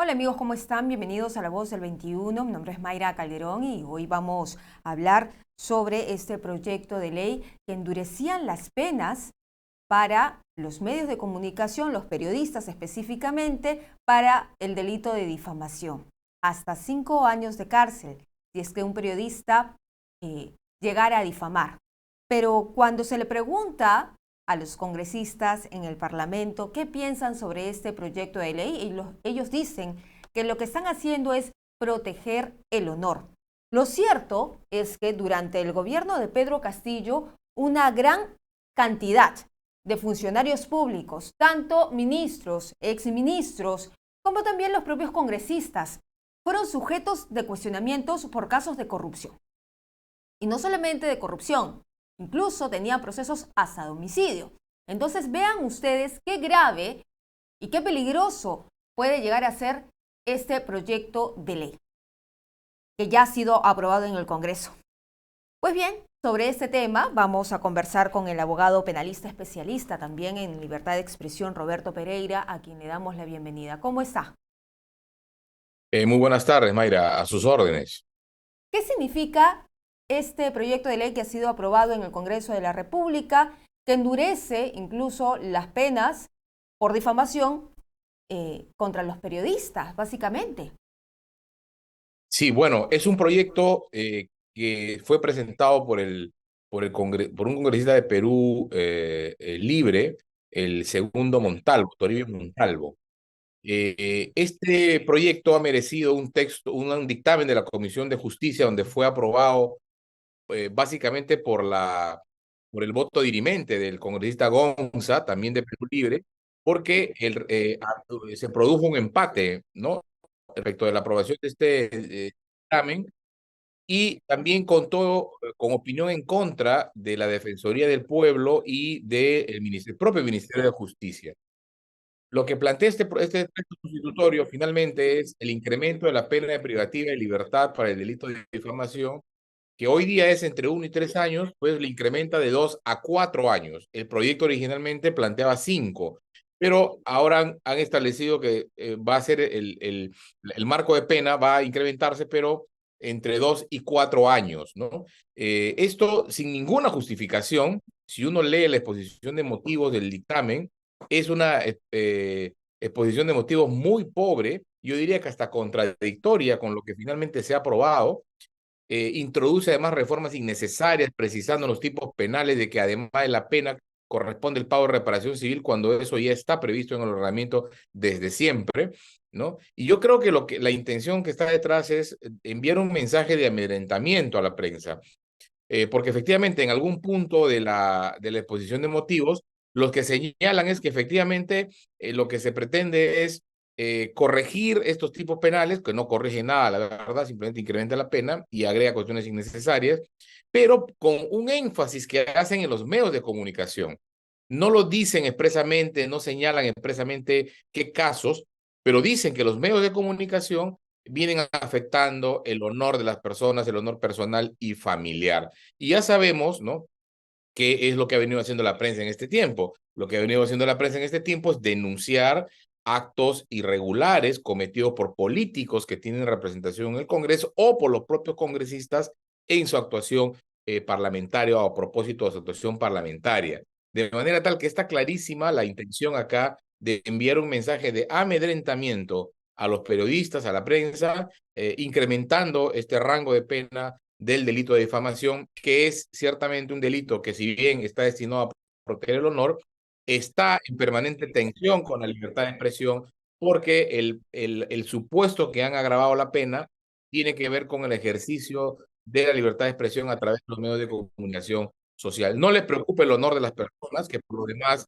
Hola amigos, ¿cómo están? Bienvenidos a La Voz del 21. Mi nombre es Mayra Calderón y hoy vamos a hablar sobre este proyecto de ley que endurecían las penas para los medios de comunicación, los periodistas específicamente, para el delito de difamación. Hasta 5 años de cárcel si es que un periodista llegara a difamar. Pero cuando se le pregunta a los congresistas en el Parlamento qué piensan sobre este proyecto de ley, ellos dicen que lo que están haciendo es proteger el honor. Lo cierto es que durante el gobierno de Pedro Castillo, una gran cantidad de funcionarios públicos, tanto ministros, exministros, como también los propios congresistas, fueron sujetos de cuestionamientos por casos de corrupción. Y no solamente de corrupción, incluso tenían procesos hasta de homicidio. Entonces vean ustedes qué grave y qué peligroso puede llegar a ser este proyecto de ley, que ya ha sido aprobado en el Congreso. Pues bien, sobre este tema vamos a conversar con el abogado penalista especialista también en libertad de expresión, Roberto Pereira, a quien le damos la bienvenida. ¿Cómo está? Muy buenas tardes, Mayra, a sus órdenes. ¿Qué significa este proyecto de ley que ha sido aprobado en el Congreso de la República, que endurece incluso las penas por difamación contra los periodistas, básicamente? Sí, bueno, es un proyecto que fue presentado por un congresista de Perú Libre, el segundo Montalvo, Toribio Montalvo. Este proyecto ha merecido un dictamen de la Comisión de Justicia, donde fue aprobado básicamente por el voto dirimente del congresista Gonza, también de Perú Libre, porque se produjo un empate, ¿no? Respecto de la aprobación de este dictamen, y también contó con opinión en contra de la Defensoría del Pueblo y del propio Ministerio de Justicia. Lo que plantea este texto sustitutorio finalmente es el incremento de la pena de privativa de libertad para el delito de difamación, que hoy día es entre 1 y 3 años, pues le incrementa de 2 a 4 años. El proyecto originalmente planteaba 5, pero ahora han establecido que va a ser el marco de pena, va a incrementarse, pero entre 2 y 4 años, ¿no? Esto sin ninguna justificación. Si uno lee la exposición de motivos del dictamen, es una exposición de motivos muy pobre, yo diría que hasta contradictoria con lo que finalmente se ha aprobado. Introduce además reformas innecesarias, precisando los tipos penales de que además de la pena corresponde el pago de reparación civil cuando eso ya está previsto en el ordenamiento desde siempre, ¿no? Y yo creo que la intención que está detrás es enviar un mensaje de amedrentamiento a la prensa, porque efectivamente en algún punto de la exposición de motivos, los que señalan es que efectivamente lo que se pretende es corregir estos tipos penales, que no corrige nada, la verdad, simplemente incrementa la pena y agrega cuestiones innecesarias, pero con un énfasis que hacen en los medios de comunicación. No lo dicen expresamente, no señalan expresamente qué casos, pero dicen que los medios de comunicación vienen afectando el honor de las personas, el honor personal y familiar. Y ya sabemos, ¿no?, qué es lo que ha venido haciendo la prensa en este tiempo. Lo que ha venido haciendo la prensa en este tiempo es denunciar actos irregulares cometidos por políticos que tienen representación en el Congreso o por los propios congresistas en su actuación parlamentaria o a propósito de su actuación parlamentaria. De manera tal que está clarísima la intención acá de enviar un mensaje de amedrentamiento a los periodistas, a la prensa, incrementando este rango de pena del delito de difamación, que es ciertamente un delito que, si bien está destinado a proteger el honor, está en permanente tensión con la libertad de expresión, porque el supuesto que han agravado la pena tiene que ver con el ejercicio de la libertad de expresión a través de los medios de comunicación social. No les preocupa el honor de las personas, que por lo demás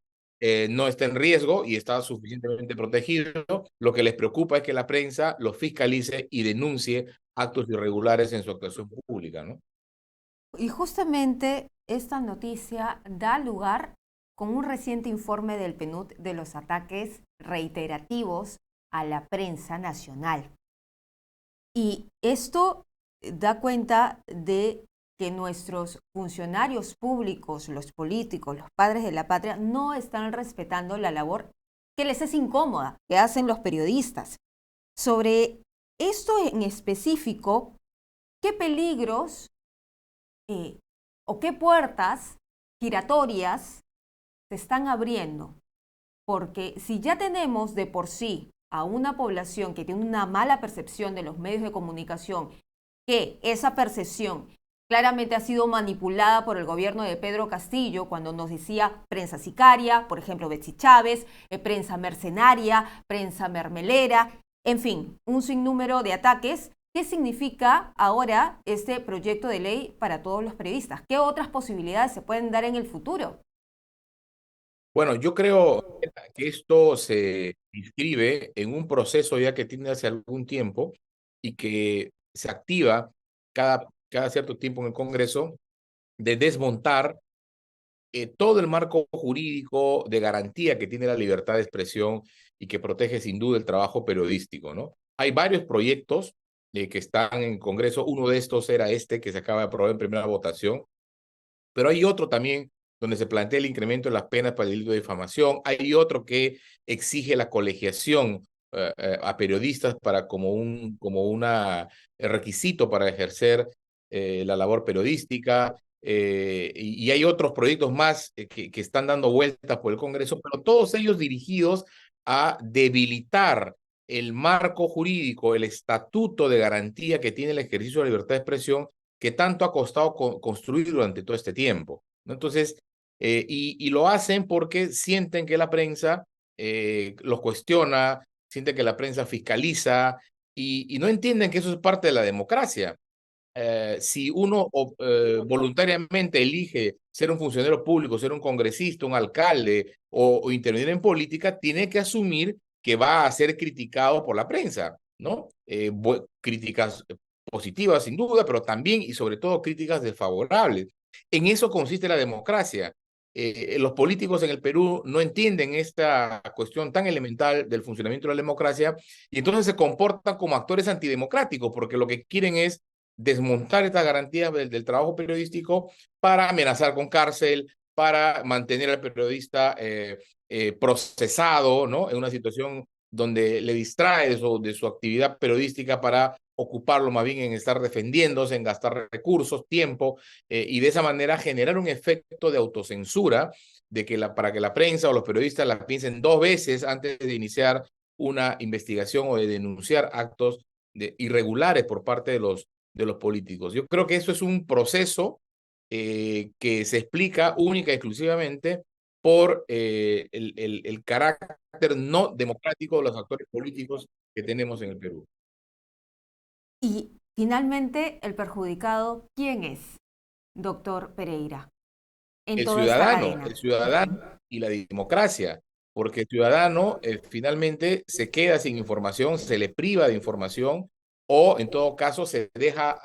no está en riesgo y está suficientemente protegido. Lo que les preocupa es que la prensa los fiscalice y denuncie actos irregulares en su actuación pública, ¿no? Y justamente esta noticia da lugar con un reciente informe del PNUD de los ataques reiterativos a la prensa nacional. Y esto da cuenta de que nuestros funcionarios públicos, los políticos, los padres de la patria, no están respetando la labor que les es incómoda, que hacen los periodistas. Sobre esto en específico, ¿qué peligros o qué puertas giratorias se están abriendo? Porque si ya tenemos de por sí a una población que tiene una mala percepción de los medios de comunicación, que esa percepción claramente ha sido manipulada por el gobierno de Pedro Castillo cuando nos decía prensa sicaria, por ejemplo Betsy Chávez, prensa mercenaria, prensa mermelera, en fin, un sinnúmero de ataques. ¿Qué significa ahora este proyecto de ley para todos los periodistas? ¿Qué otras posibilidades se pueden dar en el futuro? Bueno, yo creo que esto se inscribe en un proceso ya que tiene hace algún tiempo y que se activa cada cierto tiempo en el Congreso de desmontar todo el marco jurídico de garantía que tiene la libertad de expresión y que protege sin duda el trabajo periodístico, ¿no? Hay varios proyectos que están en Congreso. Uno de estos era este que se acaba de aprobar en primera votación, pero hay otro también donde se plantea el incremento de las penas para el delito de difamación. Hay otro que exige la colegiación a periodistas para como una requisito para ejercer la labor periodística. Y hay otros proyectos más que están dando vueltas por el Congreso, pero todos ellos dirigidos a debilitar el marco jurídico, el estatuto de garantía que tiene el ejercicio de la libertad de expresión que tanto ha costado construir durante todo este tiempo, ¿no? Entonces, y lo hacen porque sienten que la prensa los cuestiona, sienten que la prensa fiscaliza y no entienden que eso es parte de la democracia. Si uno voluntariamente elige ser un funcionario público, ser un congresista, un alcalde o intervenir en política, tiene que asumir que va a ser criticado por la prensa, ¿no? Críticas positivas, sin duda, pero también y sobre todo críticas desfavorables. En eso consiste la democracia. Los políticos en el Perú no entienden esta cuestión tan elemental del funcionamiento de la democracia y entonces se comportan como actores antidemocráticos porque lo que quieren es desmontar estas garantías del trabajo periodístico para amenazar con cárcel, para mantener al periodista procesado, ¿no? En una situación donde le distrae de su actividad periodística para ocuparlo más bien en estar defendiéndose, en gastar recursos, tiempo, y de esa manera generar un efecto de autocensura de que para que la prensa o los periodistas la piensen dos veces antes de iniciar una investigación o de denunciar actos irregulares por parte de los políticos. Yo creo que eso es un proceso que se explica única y exclusivamente por el carácter no democrático de los actores políticos que tenemos en el Perú. Y finalmente, el perjudicado, ¿quién es, doctor Pereira, en toda esta El cadena? ciudadano y la democracia, porque el ciudadano finalmente se queda sin información, se le priva de información o en todo caso se deja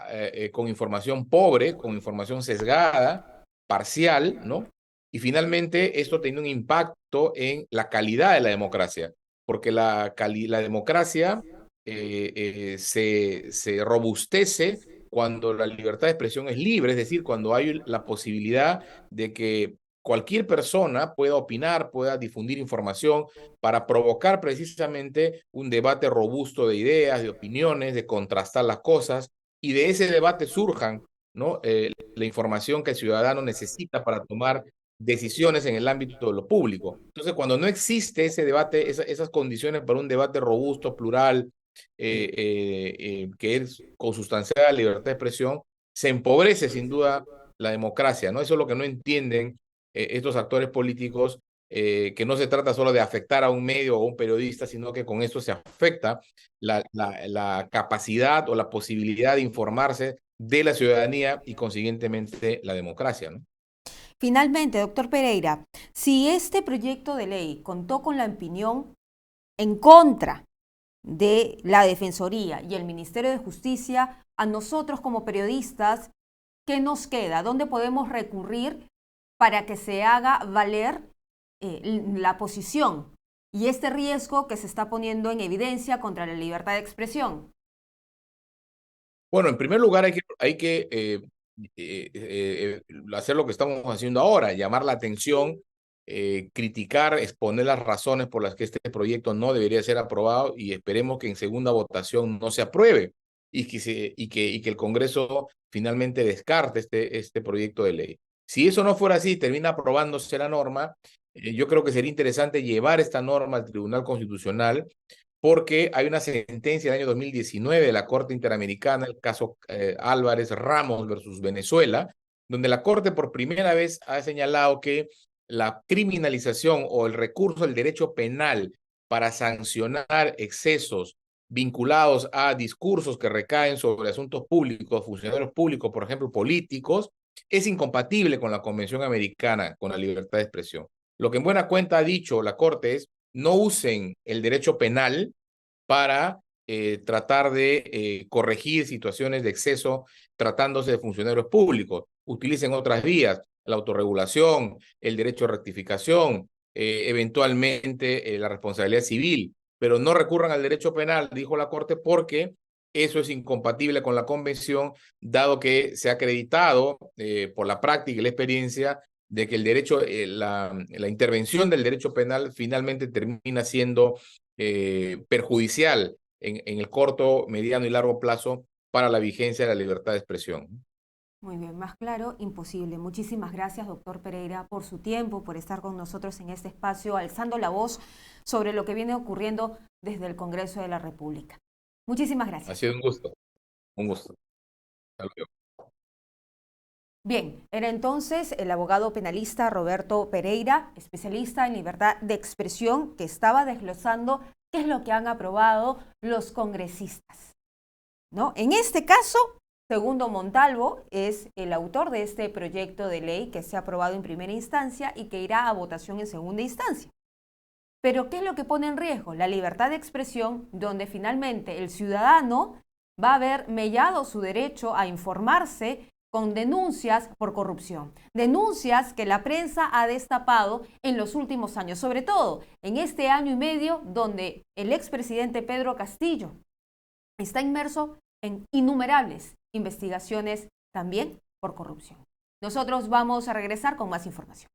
con información pobre, con información sesgada, parcial, ¿no? Y finalmente esto tiene un impacto en la calidad de la democracia, porque la democracia se robustece cuando la libertad de expresión es libre, es decir, cuando hay la posibilidad de que cualquier persona pueda opinar, pueda difundir información para provocar precisamente un debate robusto de ideas, de opiniones, de contrastar las cosas y de ese debate surjan, ¿no? La información que el ciudadano necesita para tomar decisiones en el ámbito de lo público. Entonces, cuando no existe ese debate, esas condiciones para un debate robusto, plural, que es consustancial a la libertad de expresión, se empobrece sin duda la democracia, ¿no? Eso es lo que no entienden estos actores políticos, que no se trata solo de afectar a un medio o a un periodista, sino que con esto se afecta la capacidad o la posibilidad de informarse de la ciudadanía y consiguientemente la democracia, ¿no? Finalmente, doctor Pereira, si este proyecto de ley contó con la opinión en contra de la Defensoría y el Ministerio de Justicia, a nosotros como periodistas, ¿qué nos queda? ¿Dónde podemos recurrir para que se haga valer la posición y este riesgo que se está poniendo en evidencia contra la libertad de expresión? Bueno, en primer lugar hay que hacer lo que estamos haciendo ahora, llamar la atención criticar, exponer las razones por las que este proyecto no debería ser aprobado y esperemos que en segunda votación no se apruebe y que el Congreso finalmente descarte este proyecto de ley. Si eso no fuera así, termina aprobándose la norma, yo creo que sería interesante llevar esta norma al Tribunal Constitucional porque hay una sentencia del año 2019 de la Corte Interamericana, el caso Álvarez Ramos versus Venezuela, donde la Corte por primera vez ha señalado que la criminalización o el recurso al derecho penal para sancionar excesos vinculados a discursos que recaen sobre asuntos públicos, funcionarios públicos, por ejemplo, políticos, es incompatible con la Convención Americana, con la libertad de expresión. Lo que en buena cuenta ha dicho la Corte es no usen el derecho penal para tratar de corregir situaciones de exceso tratándose de funcionarios públicos. Utilicen otras vías, la autorregulación, el derecho a rectificación, eventualmente la responsabilidad civil, pero no recurran al derecho penal, dijo la Corte, porque eso es incompatible con la Convención, dado que se ha acreditado por la práctica y la experiencia de que el derecho, la intervención del derecho penal finalmente termina siendo perjudicial en el corto, mediano y largo plazo para la vigencia de la libertad de expresión. Muy bien, más claro, imposible. Muchísimas gracias, doctor Pereira, por su tiempo, por estar con nosotros en este espacio, alzando la voz sobre lo que viene ocurriendo desde el Congreso de la República. Muchísimas gracias. Ha sido un gusto, un gusto. Hasta luego. Bien, era entonces el abogado penalista Roberto Pereira, especialista en libertad de expresión, que estaba desglosando qué es lo que han aprobado los congresistas, ¿no? En este caso, Segundo Montalvo es el autor de este proyecto de ley que se ha aprobado en primera instancia y que irá a votación en segunda instancia. Pero ¿qué es lo que pone en riesgo? La libertad de expresión, donde finalmente el ciudadano va a ver mellado su derecho a informarse con denuncias por corrupción. Denuncias que la prensa ha destapado en los últimos años, sobre todo en este año y medio donde el expresidente Pedro Castillo está inmerso en innumerables investigaciones también por corrupción. Nosotros vamos a regresar con más información.